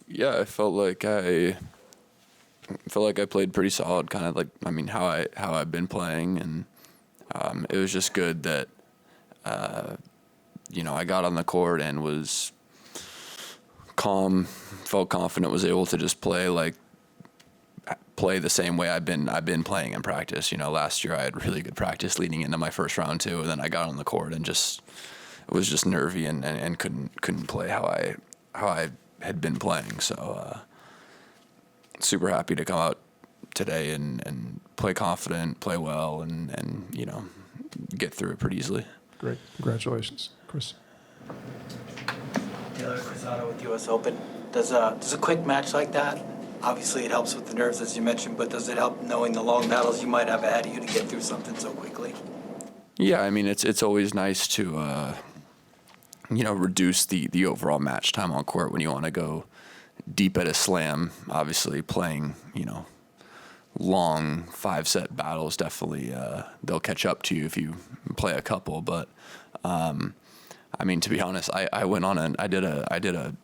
Yeah, I felt like I played pretty solid, kind of like how I've been playing, and it was just good that I got on the court and was calm, felt confident, was able to just play the same way I've been playing in practice. Last year I had really good practice leading into my first round too, and then I got on the court and just was just nervy and couldn't play how I had been playing. So super happy to come out today and play confident, play well, and get through it pretty easily. Great. Congratulations, Chris. Taylor Cruzado with U.S. Open. Does a quick match like that, obviously it helps with the nerves as you mentioned, but does it help knowing the long battles you might have ahead of you to get through something so quickly? Yeah, it's always nice to reduce the overall match time on court when you want to go deep at a slam. Obviously playing long 5-set battles, definitely they'll catch up to you if you play a couple, but to be honest, I went on I did a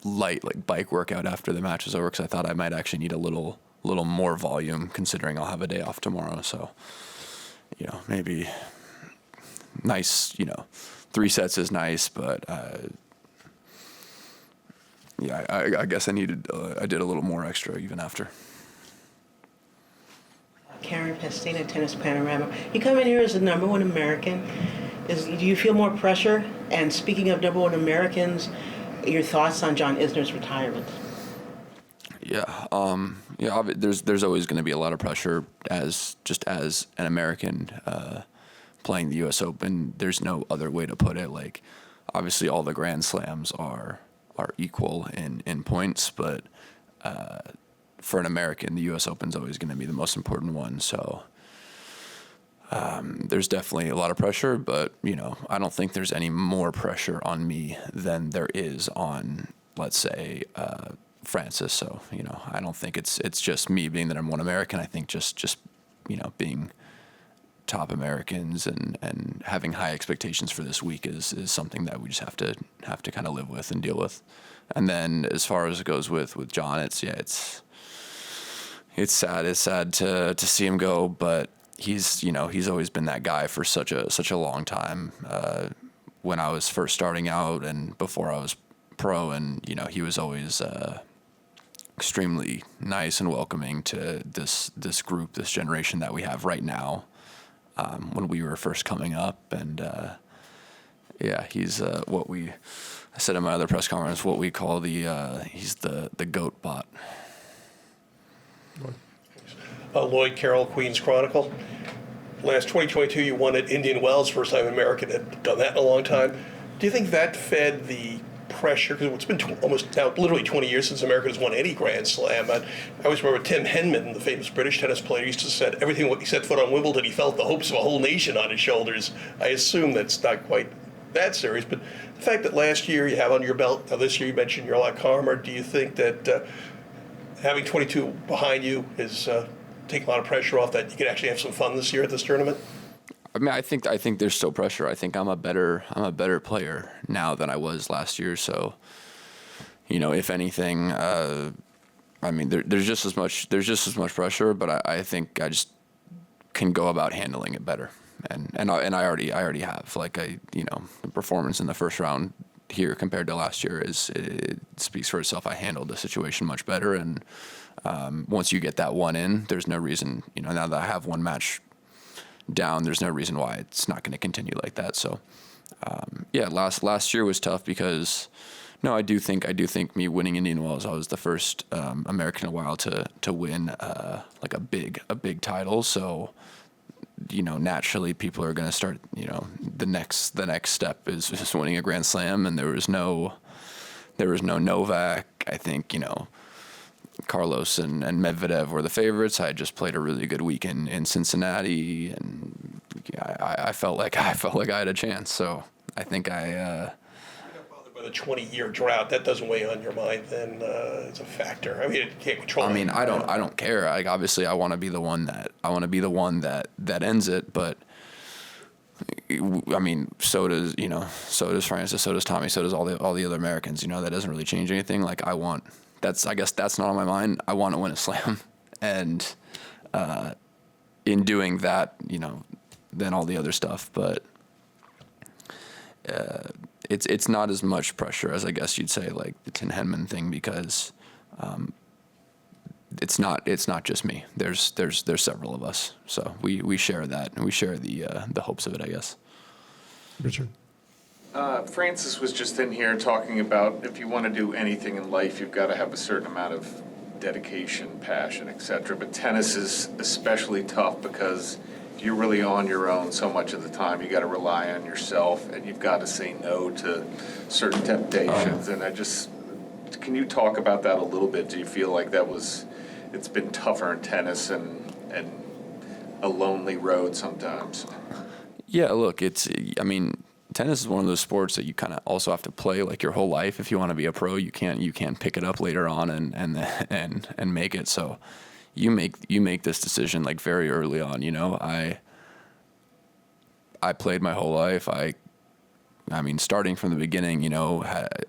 light bike workout after the match was over because I thought I might actually need a little more volume considering I'll have a day off tomorrow. So maybe nice 3 sets is nice, but I guess I did a little more extra even after. Karen Pestina, Tennis Panorama. You come in here as the number one American. Do you feel more pressure? And speaking of number one Americans, your thoughts on John Isner's retirement? There's always going to be a lot of pressure as an American playing the U.S. Open. There's no other way to put it. Obviously all the Grand Slams are equal in points, but for an American, the U.S. Open's always going to be the most important one. So there's definitely a lot of pressure, but I don't think there's any more pressure on me than there is on, let's say, Francis. So I don't think it's just me being the number one American. I think just being top Americans and having high expectations for this week is something that we just have to kind of live with and deal with. And then as far as it goes with John, it's sad. It's sad to see him go, but he's always been that guy for such a long time. When I was first starting out and before I was pro, and he was always extremely nice and welcoming to this group, this generation that we have right now. When we were first coming up, and he's I said in my other press conference, what we call he's the goat bot. Lloyd Carroll, Queens Chronicle. Last 2022, you won at Indian Wells, first time an American had done that in a long time. Do you think that fed the pressure? Because it's been almost now literally 20 years since America has won any Grand Slam. And I always remember Tim Henman, the famous British tennis player, used to say everything when he set foot on Wimbledon, he felt the hopes of a whole nation on his shoulders. I assume that's not quite that serious, but the fact that last year you have under your belt, now this year you mentioned you're a lot calmer, do you think that having 22 behind you is taking a lot of pressure off, that you can actually have some fun this year at this tournament? I think there's still pressure. I think I'm a better player now than I was last year. So, if anything, there's just as much pressure, but I think I just can go about handling it better. And I already have. The performance in the first round here compared to last year it speaks for itself. I handled the situation much better, and once you get that one in, there's no reason. Now that I have one match down, there's no reason why it's not going to continue like that. So, last year was tough because, I do think me winning Indian Wells, I was the first American in a while to win a big title. So, naturally people are going to start. The next step is just winning a Grand Slam, and there was no Novak. I think Carlos and Medvedev were the favorites. I had just played a really good week in Cincinnati, and I felt like I had a chance. So I think I got bothered by the 20-year drought. That doesn't weigh on your mind, then it's a factor. It can't control. I don't care. Obviously, I want to be the one that ends it. But so does Francis, so does Tommy, so does all the other Americans. That doesn't really change anything. I want I guess that's not on my mind. I want to win a slam, and in doing that, then all the other stuff. But it's not as much pressure as I guess you'd say like the Tin Henman thing, because it's not just me. There's several of us, so we share that, and we share the hopes of it, I guess. Richard. Francis was just in here talking about if you want to do anything in life, you've got to have a certain amount of dedication, passion, etc. But tennis is especially tough because you're really on your own so much of the time. You got to rely on yourself, and you've got to say no to certain temptations. And can you talk about that a little bit? Do you feel like it's been tougher in tennis and a lonely road sometimes? Yeah, look, tennis is one of those sports that you kind of also have to play like your whole life. If you want to be a pro, you can't pick it up later on and make it. So you make this decision like very early on. I played my whole life. I mean, starting from the beginning,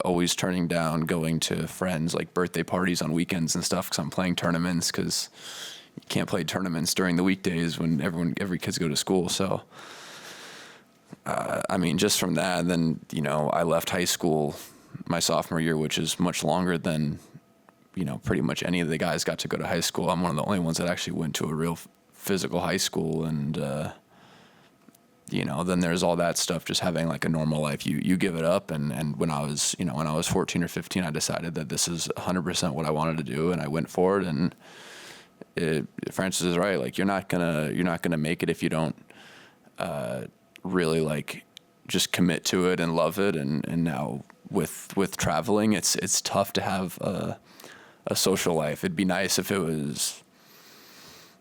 always turning down going to friends like birthday parties on weekends and stuff because I'm playing tournaments, because you can't play tournaments during the weekdays when every kids go to school. So. Just from that, then, I left high school my sophomore year, which is much longer than, pretty much any of the guys got to go to high school. I'm one of the only ones that actually went to a real physical high school. And, then there's all that stuff, just having like a normal life. You give it up. And when I was 14 or 15, I decided that this is 100% what I wanted to do. And I went for it. And Francis is right. Like, you're not gonna make it if you don't, really like just commit to it and love it. And now with traveling, it's tough to have a social life. It'd be nice if it was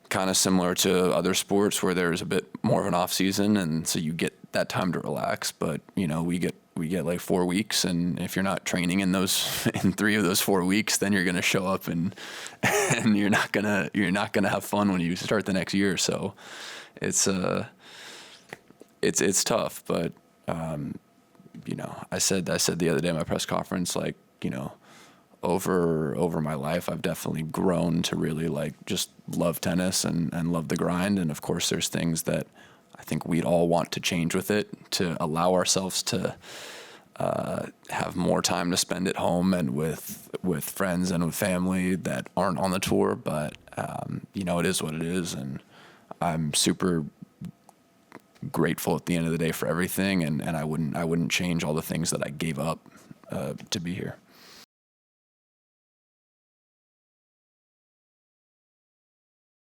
kind of similar to other sports where there's a bit more of an off season, and so you get that time to relax. But we get like 4 weeks, and if you're not training in 3 of those 4 weeks, then you're gonna show up and you're not gonna have fun when you start the next year. So it's tough, but I said the other day in my press conference, like, over my life, I've definitely grown to really like just love tennis and love the grind. And of course, there's things that I think we'd all want to change with it to allow ourselves to have more time to spend at home and with friends and with family that aren't on the tour. But it is what it is, and I'm super grateful at the end of the day for everything, and I wouldn't change all the things that I gave up to be here.